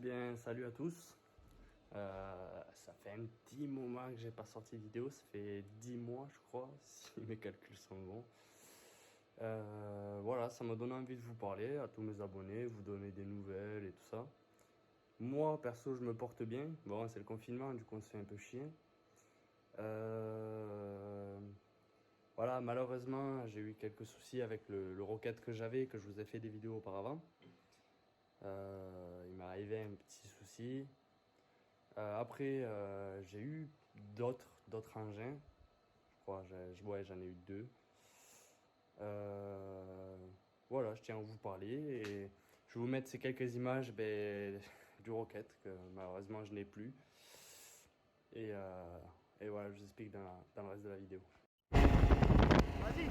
bien, salut à tous. Ça fait un petit moment que j'ai pas sorti de vidéo, ça fait 10 mois je crois, si mes calculs sont bons. Voilà, ça m'a donné envie de vous parler, à tous mes abonnés, vous donner des nouvelles et tout ça. Moi, perso, je me porte bien. Bon, c'est le confinement, du coup, on se fait un peu chier. Voilà, malheureusement, j'ai eu quelques soucis avec le Rocket que j'avais, que je vous ai fait des vidéos auparavant. Il m'est arrivé un petit souci. Après, j'ai eu d'autres engins. Je crois, ouais, j'en ai eu deux. Voilà, je tiens à vous parler et je vais vous mettre ces quelques images du Rocket que malheureusement je n'ai plus. Et, euh, et voilà, je vous explique dans le reste de la vidéo. Vas-y.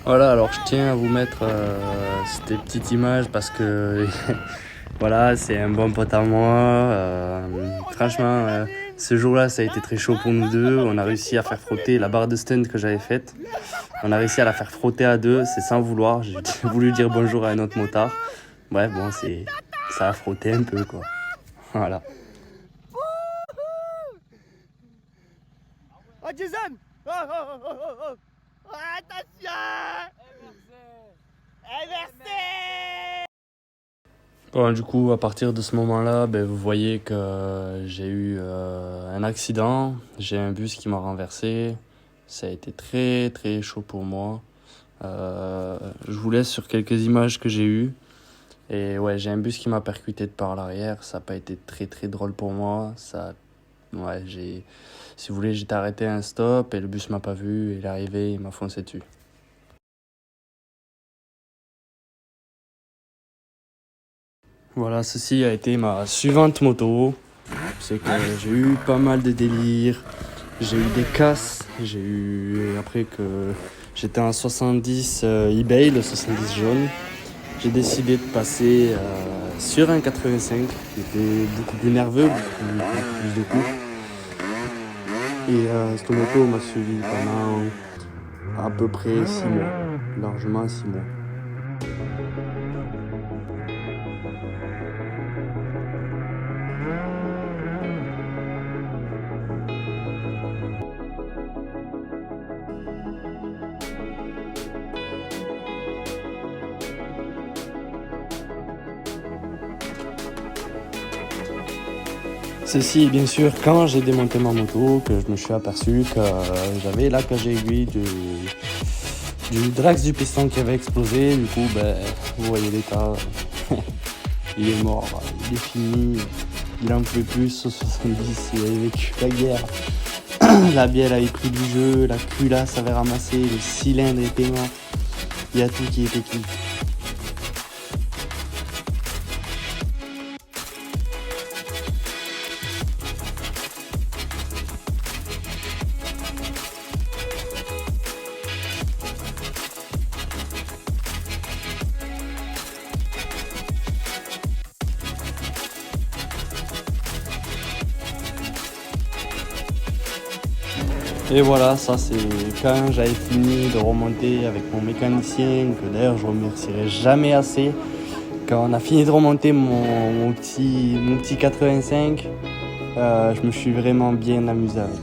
Voilà, alors je tiens à vous mettre ces petites images parce que voilà, c'est un bon pote à moi. Franchement, ce jour-là, ça a été très chaud pour nous deux. On a réussi à faire frotter la barre de stunt que j'avais faite. On a réussi à la faire frotter à deux, c'est sans vouloir. J'ai voulu dire bonjour à un autre motard. Bref, bon, ça a frotté un peu, quoi. Voilà. Oh Jason! Oh, attention! Inversé! Bon, du coup, à partir de ce moment-là, vous voyez que j'ai eu un accident. J'ai un bus qui m'a renversé. Ça a été très très chaud pour moi. Je vous laisse sur quelques images que j'ai eues. Et ouais, j'ai un bus qui m'a percuté de par l'arrière. Ça n'a pas été très très drôle pour moi. Ouais, si vous voulez, j'étais arrêté à un stop et le bus m'a pas vu. Il est arrivé, il m'a foncé dessus. Voilà, ceci a été ma suivante moto. C'est que j'ai eu pas mal de délires. J'ai eu des casses. J'ai eu, après que j'étais en 70 eBay, le 70 jaune, j'ai décidé de passer sur un 85 qui était beaucoup plus nerveux, beaucoup plus de coups. Et cette moto m'a suivi pendant à peu près 6 mois, largement 6 mois. Ceci, bien sûr, quand j'ai démonté ma moto, que je me suis aperçu que j'avais la cage aiguille du Drax du piston qui avait explosé. Du coup, vous voyez l'état. Il est mort, il est fini. Il en pouvait plus, ce 70, il avait vécu la guerre. La bielle avait pris du jeu, la culasse avait ramassé, le cylindre était mort. Il y a tout qui était cuit. Et voilà, ça c'est quand j'avais fini de remonter avec mon mécanicien, que d'ailleurs je remercierai jamais assez. Quand on a fini de remonter mon petit 85, je me suis vraiment bien amusé avec.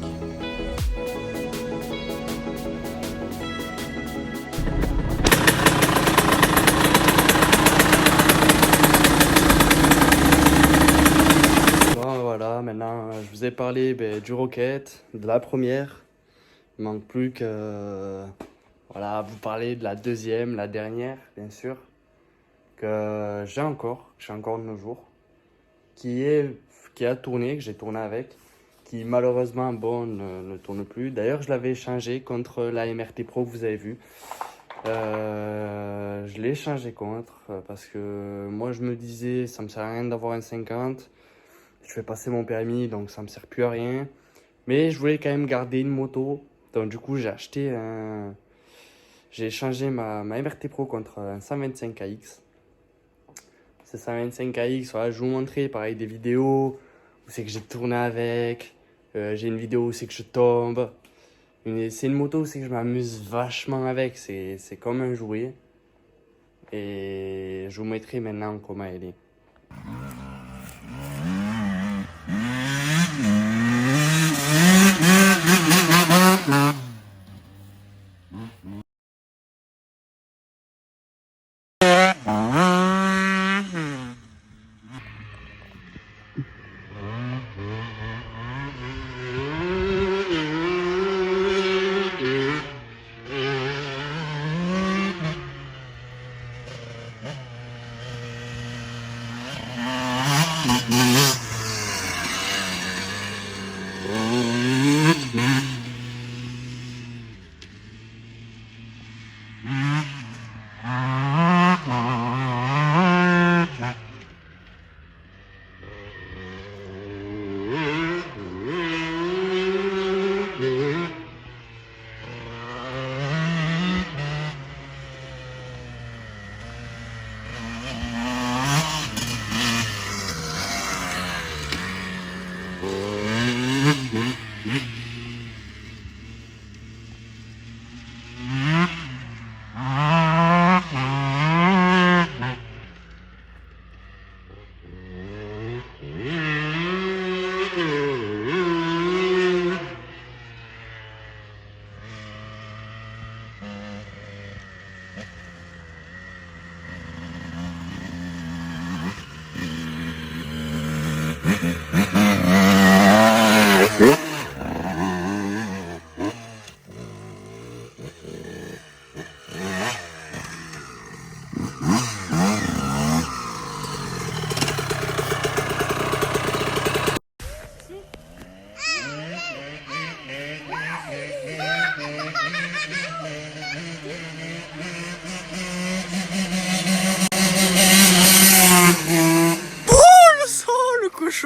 Bon voilà, maintenant je vous ai parlé du Rocket, de la première. Il manque plus que voilà, vous parler de la deuxième, la dernière, bien sûr, que j'ai encore de nos jours, qui a tourné, que j'ai tourné avec, qui malheureusement ne tourne plus. D'ailleurs, je l'avais échangé contre la MRT Pro que vous avez vu. Je l'ai échangé contre parce que moi je me disais ça me sert à rien d'avoir un 50. Je vais passer mon permis donc ça me sert plus à rien. Mais je voulais quand même garder une moto Donc du coup, j'ai échangé ma MRT Pro contre un 125AX. Ce 125AX, voilà, je vais vous montrer pareil des vidéos où c'est que j'ai tourné avec. J'ai une vidéo où c'est que je tombe. C'est une moto où c'est que je m'amuse vachement avec. C'est comme un jouet. Et je vous mettrai maintenant comment elle est.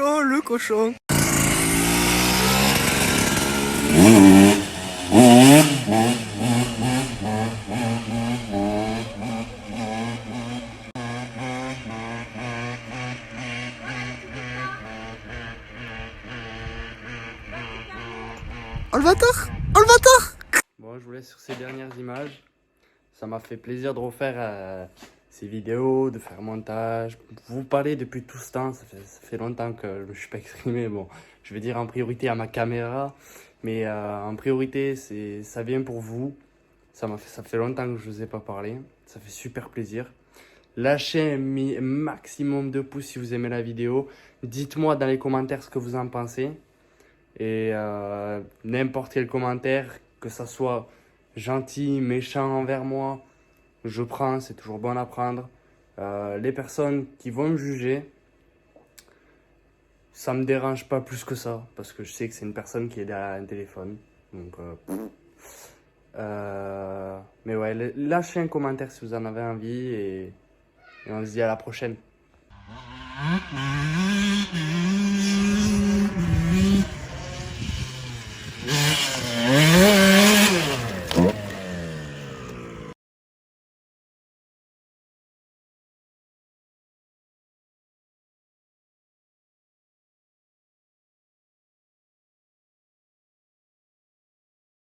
Le cochon. Oh le bâtard! Oh le bâtard! Bon, je vous laisse sur ces dernières images. Ça m'a fait plaisir de refaire ces vidéos, de faire montage. Vous parler depuis tout ce temps, ça fait longtemps que je ne me suis pas exprimé. Bon, je vais dire en priorité à ma caméra, mais en priorité, ça vient pour vous. Ça fait longtemps que je ne vous ai pas parlé. Ça fait super plaisir. Lâchez un maximum de pouces si vous aimez la vidéo. Dites-moi dans les commentaires ce que vous en pensez. Et n'importe quel commentaire, que ça soit gentil, méchant envers moi, je prends, c'est toujours bon à prendre. Les personnes qui vont me juger, ça me dérange pas plus que ça, parce que je sais que c'est une personne qui est derrière un téléphone. Donc, mais ouais, lâchez un commentaire si vous en avez envie et on se dit à la prochaine.